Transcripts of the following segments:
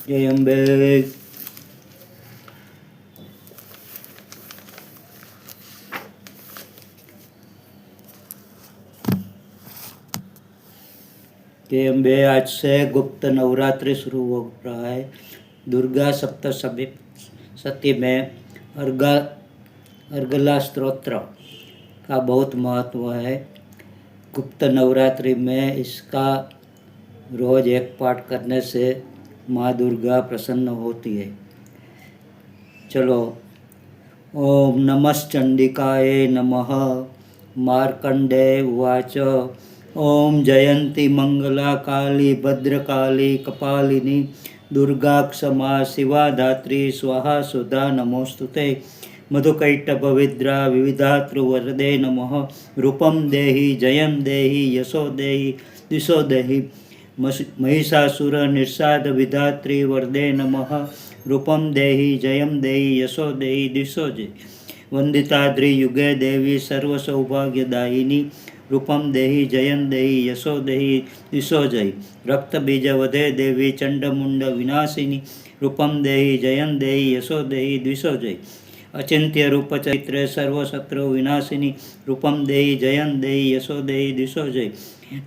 જય અંબે. जय अम्बे. आज से गुप्त नवरात्रि शुरू हो रहा है. दुर्गा सप्तशती में अर्गला स्तोत्र का बहुत महत्व है. गुप्त नवरात्रि में इसका रोज एक पाठ करने से माँ दुर्गा प्रसन्न होती है. चलो. ओम नमश्चंडिकाय नमः. मार्कंडेय उवाच. ओम जयंती मंगला काली भद्रकाली कपालिनी दुर्गा क्षमा शिवा धात्री स्वाहा सुधा नमोस्तुते. मधुकैटभविद्रा विविधातृवरदे नमः. रूपम देहि जयं देहि यशो देहि दिशो देहि. महिषासुर निर्साद विधात्री वरदे नमः. रूपम देहि जयं देहि यशो देहि दिशो देहि. वंदिताद्रि युगे देवी सर्वसौभाग्यदायिनी. रूपम देहि जयं देहि यशो देहि दिशो जय. रक्त बीज वधे देवी चंडमुंड विनाशिनी. रूपम देहि जयं देहि यशो देहि दिशो जय. अचिंत्य रूप चैत्रे सर्वशत्रु विनाशिनी. रूपम देहि जयं देहि यशो देहि दिशो जय.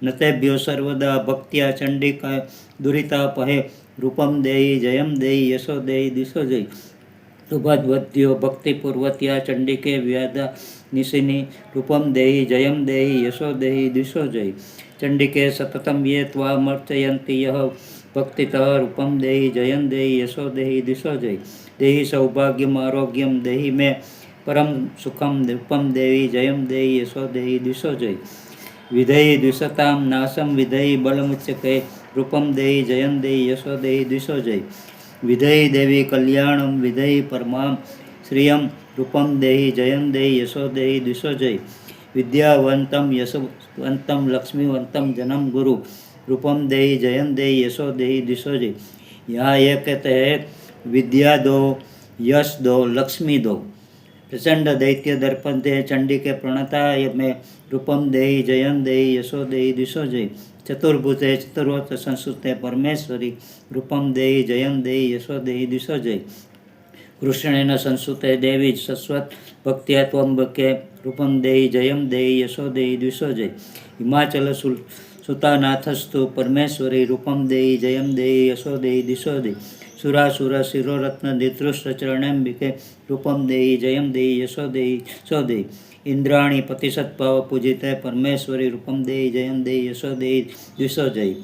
नतेभ्यो सर्वदा भक्त्या चंडिका दुरितापहे. रूपम देहि जयं देहि यशो देहि दिशो जय. सुभद्वद्यो भक्तिपूर्वत्या चंडिके व्याधा निशिनी. रूपम देहि जयं देहि यशो देहि दिशो जय. चंडिके सततं ये त्वामर्चयन्ति यः भक्तितः. रूपम देहि जयं देहि यशो देहि दिशो जय. देहि सौभाग्यम आरोग्यम देहि मे परम सुखम. रूपम देहि जयं देहि यशो देहि दिशो जय. विधेहि द्विषतां नाशं विधेहि बलमुच्यते. रूपम देहि जयं देहि यशो देहि दिशो जय. विधेहि देवी कल्याणं विधेहि परमां श्रियं. रूपम देहि जयं देहि यशो देहि दिशो जय. विद्यावंतं यशवंतं लक्ष्मीवंतं जनं गुरु. रूपम देहि जयं देहि यशो देहि दिशो जय. यहाँ यह कहते हैं विद्या दो, यश दो, लक्ष्मी दो. प्रचंड दैत्य दर्पणते चंडी के प्रणताय में. रूपम देहि जयं देहि यशो देहि दिशो जय. चतुर्भुजे चतुर्वत संस्कृते परमेश्वरी. रूपम देहि जयं देहि यशो देहि दिशो जय. कृष्णेन संस्कृते देवी शश्वत भक्त्या त्वंबके. रूपम देहि जयं देहि यशो देहि दिशो जय. हिमाचल सुतानाथस्तु परमेश्वरी. रूपम देहि जयं देहि यशो देहि दिशो जय. सुरासुर शिरोरत्न नितृष्ट चरणेम्बिके. रूपम देहि जयं देहि यशो देहि दिशो जय. इंद्राणी पतिशतभाव पूजिते परमेश्वरी. रूपम देहि जयं देहि यशो देहि दिशो जय.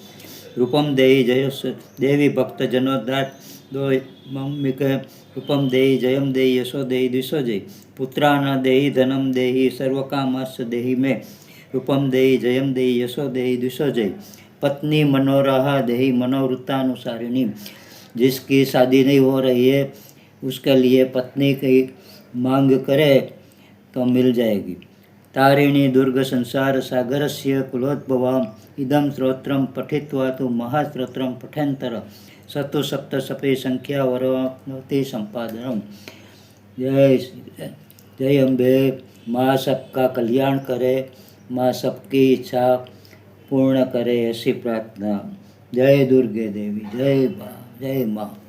रूपम देहि जयस देवी भक्त जनोद्धार दो मम्मिके. रूपम देहि जयं देहि यशो देहि दिशो जय. पुत्रान देहि धनम देहि सर्वकामास देहि मे. रूपम देहि जयं देहि यशो देहि दिशो जय. पत्नी मनोरहा देहि मनोवृत्तानुसारिणी. जिसकी शादी नहीं हो रही है उसके लिए पत्नी की मांग करे तो मिल जाएगी. तारिणी दुर्ग संसार सागरस्य कुलोद्भवाम्. इदं स्तोत्रं पठित्वा तु महास्तोत्रं पठेन्तर. सतु सप्तशती संख्या वरवती संपादनम. जय जय अम्बे. माँ सबका कल्याण करे, माँ सबकी इच्छा पूर्ण करे ऐसी प्रार्थना. जय दुर्गे देवी. जय माँ. जय माँ.